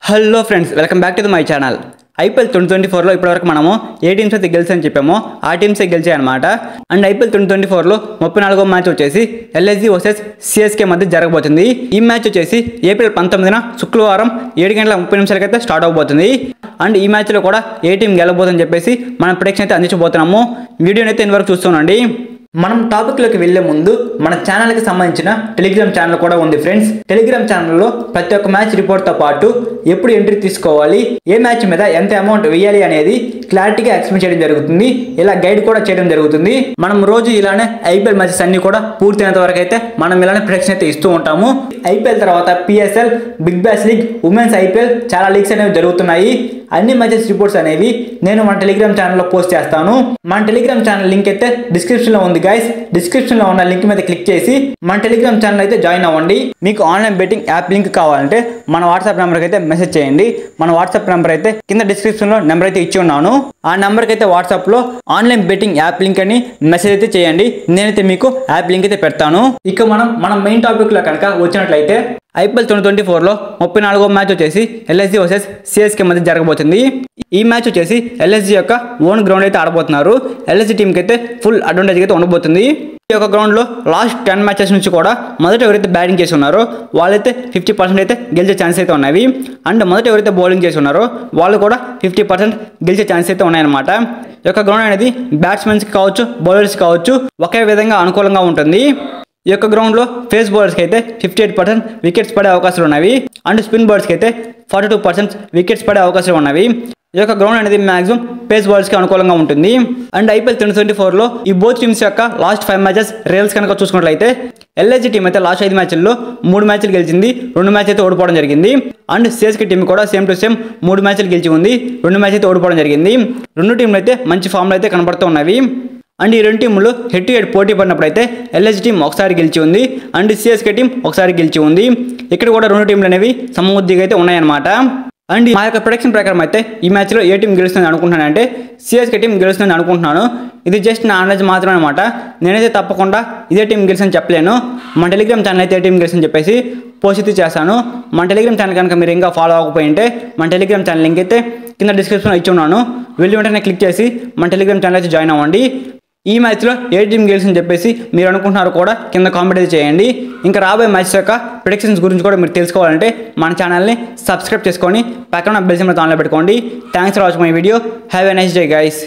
Hello friends, welcome back to my channel. IPL 2024లో ఇప్పటివరకు మనము ఏ టీమ్స్ అయితే గెలిచాయని చెప్పామో ఆ టీమ్సే గెలిచాయి అనమాట. అండ్ ఐపీఎల్ 2024లో 34వ మ్యాచ్ వచ్చేసి ఎల్ఎస్జీ వర్సెస్ సిఎస్కే మధ్య జరగబోతుంది. ఈ మ్యాచ్ వచ్చేసి ఏప్రిల్ 19న శుక్రవారం 7:30 అయితే స్టార్ట్ అవబోతుంది. అండ్ ఈ మ్యాచ్లో కూడా ఏ టీం గెలబోతుందని చెప్పేసి మనం ప్రెడిక్షన్ అయితే అందించబోతున్నాము. వీడియోని అయితే ఇంతవరకు చూస్తున్నాండి. మనం టాపిక్లోకి వెళ్లే ముందు మన ఛానల్కి సంబంధించిన టెలిగ్రామ్ ఛానల్ కూడా ఉంది ఫ్రెండ్స్. టెలిగ్రామ్ ఛానల్లో ప్రతి ఒక్క మ్యాచ్ రిపోర్ట్తో పాటు ఎప్పుడు ఎంట్రీ తీసుకోవాలి, ఏ మ్యాచ్ మీద ఎంత అమౌంట్ వేయాలి అనేది క్లారిటీగా ఎక్స్ప్లెయిన్ చేయడం జరుగుతుంది. ఇలా గైడ్ కూడా చేయడం జరుగుతుంది. మనం రోజు ఇలానే ఐపీఎల్ మ్యాచెస్ అన్ని కూడా పూర్తయినంత వరకు అయితే మనం ఇలానే ప్రెడిక్షన్ అయితే ఇస్తూ ఉంటాము. ఐపీఎల్ తర్వాత PSL, big bash league, women's IPL చాలా లీగ్స్ అనేవి జరుగుతున్నాయి. అన్ని మ్యాచెస్ రిపోర్ట్స్ అనేవి నేను మన టెలిగ్రామ్ ఛానల్లో పోస్ట్ చేస్తాను. మన టెలిగ్రామ్ ఛానల్ లింక్ అయితే డిస్క్రిప్షన్లో ఉంది గైస్. డిస్క్రిప్షన్లో ఉన్న లింక్ మీద క్లిక్ చేసి మన టెలిగ్రామ్ ఛానల్ అయితే జాయిన్ అవ్వండి. మీకు ఆన్లైన్ బెట్టింగ్ యాప్ లింక్ కావాలంటే మన వాట్సాప్ నెంబర్కి అయితే మెసేజ్ చేయండి. మన వాట్సాప్ నెంబర్ అయితే కింద డిస్క్రిప్షన్లో నెంబర్ అయితే ఇచ్చి ఉన్నాను. ఆ నెంబర్కి అయితే వాట్సాప్లో ఆన్లైన్ బెట్టింగ్ యాప్ లింక్ అని మెసేజ్ అయితే చేయండి. నేనైతే మీకు యాప్ లింక్ అయితే పెడతాను. ఇక మన మెయిన్ టాపిక్లో కనుక వచ్చినట్లయితే ఐపీఎల్ 2024లో 34వ మ్యాచ్ వచ్చేసి ఎల్ఎస్జీ వర్సెస్ సిఎస్కే మధ్య జరగబోతుంది. ఈ మ్యాచ్ వచ్చేసి ఎల్ఎస్జీ యొక్క ఓన్ గ్రౌండ్ అయితే ఆడబోతున్నారు. ఎల్ఎస్జీ టీంకి అయితే ఫుల్ అడ్వాంటేజ్ అయితే ఉండబోతుంది. ఈ యొక్క గ్రౌండ్లో లాస్ట్ 10 మ్యాచెస్ నుంచి కూడా మొదట ఎవరైతే బ్యాటింగ్ చేసి ఉన్నారో వాళ్ళైతే 50% అయితే గెలిచే ఛాన్స్ అయితే ఉన్నాయి. అండ్ మొదట ఎవరైతే బౌలింగ్ చేసి ఉన్నారో వాళ్ళు కూడా 50% గెలిచే ఛాన్స్ అయితే ఉన్నాయన్నమాట. ఈ యొక్క గ్రౌండ్ అనేది బ్యాట్స్మెన్స్కి కావచ్చు, బౌలర్స్కి కావచ్చు ఒకే విధంగా అనుకూలంగా ఉంటుంది. ఈ యొక్క గ్రౌండ్లో ఫేస్ బౌలర్స్కి అయితే 58% వికెట్స్ పడే అవకాశాలు ఉన్నవి. అండ్ స్పిన్ బౌలర్స్కి అయితే 42% వికెట్స్ పడే అవకాశాలు ఉన్నవి. ఈ యొక్క గ్రౌండ్ అనేది మాక్సిమం పేస్ బౌలర్స్కి అనుకూలంగా ఉంటుంది. అండ్ ఐపీఎల్ 2024లో ఈ బోత్ టీమ్స్ యొక్క లాస్ట్ 5 మ్యాచెస్ రియల్స్ కనుక చూసుకున్నట్లయితే ఎల్ఎస్జీ టీం అయితే లాస్ట్ 5 మ్యాచ్ల్లో 3 మ్యాచ్లు గెలిచింది, 2 మ్యాచ్ అయితే ఓడిపోవడం జరిగింది. అండ్ సిఎస్కే టీం కూడా సేమ్ టు సేమ్ 3 మ్యాచ్లు గెలిచి ఉంది, 2 మ్యాచ్ అయితే ఓడిపోవడం జరిగింది. 2 టీంలు అయితే మంచి ఫామ్లో అయితే కనబడుతూ ఉన్నవి. అండ్ ఈ 2 టీంలు హెడ్ టు హెడ్ పోటీ పడినప్పుడు అయితే ఎల్ఎస్జీ టీం ఒకసారి గెలిచి ఉంది, అండ్ సిఎస్కే టీం ఒకసారి గెలిచి ఉంది. ఇక్కడ కూడా 2 టీంలు అనేవి సమృద్ధిగా అయితే ఉన్నాయన్నమాట. అండ్ మా యొక్క ప్రొడక్షన్ ప్రకారం అయితే ఈ మ్యాచ్లో ఏ టీం గెలుస్తుంది అనుకుంటున్నాను అంటే సిఎస్కే టీం గెలుస్తుంది అనుకుంటున్నాను. ఇది జస్ట్ నా నాలెడ్జ్ మాత్రమే అనమాట. నేనైతే తప్పకుండా ఇదే టీం గెలిచని చెప్పలేను. మన టెలిగ్రామ్ ఛానల్ అయితే ఏ టీం గెలిచని చెప్పేసి పోస్ట్ అయితే చేస్తాను. మన టెలిగ్రామ్ ఛానల్ కనుక మీరు ఇంకా ఫాలో అవ్వకపోయింటే మన టెలిగ్రామ్ ఛానల్ లింక్ అయితే కింద డిస్క్రిప్షన్లో ఇచ్చి ఉన్నాను. వెళ్ళి వెంటనే క్లిక్ చేసి మన టెలిగ్రామ్ ఛానల్ అయితే జాయిన్ అవ్వండి. ఈ మ్యాచ్లో ఏ టీం గెలిచిందని చెప్పేసి మీరు అనుకుంటున్నారు కూడా కింద కామెంట్ అయితే చేయండి. ఇంకా రాబోయే మ్యాచ్ యొక్క ప్రెడిక్షన్స్ గురించి కూడా మీరు తెలుసుకోవాలంటే మన ఛానల్ని సబ్స్క్రైబ్ చేసుకొని పక్కన బెల్ సింబల్ ఆన్లో పెట్టుకోండి. Thanks for watching my video. Have a nice day guys.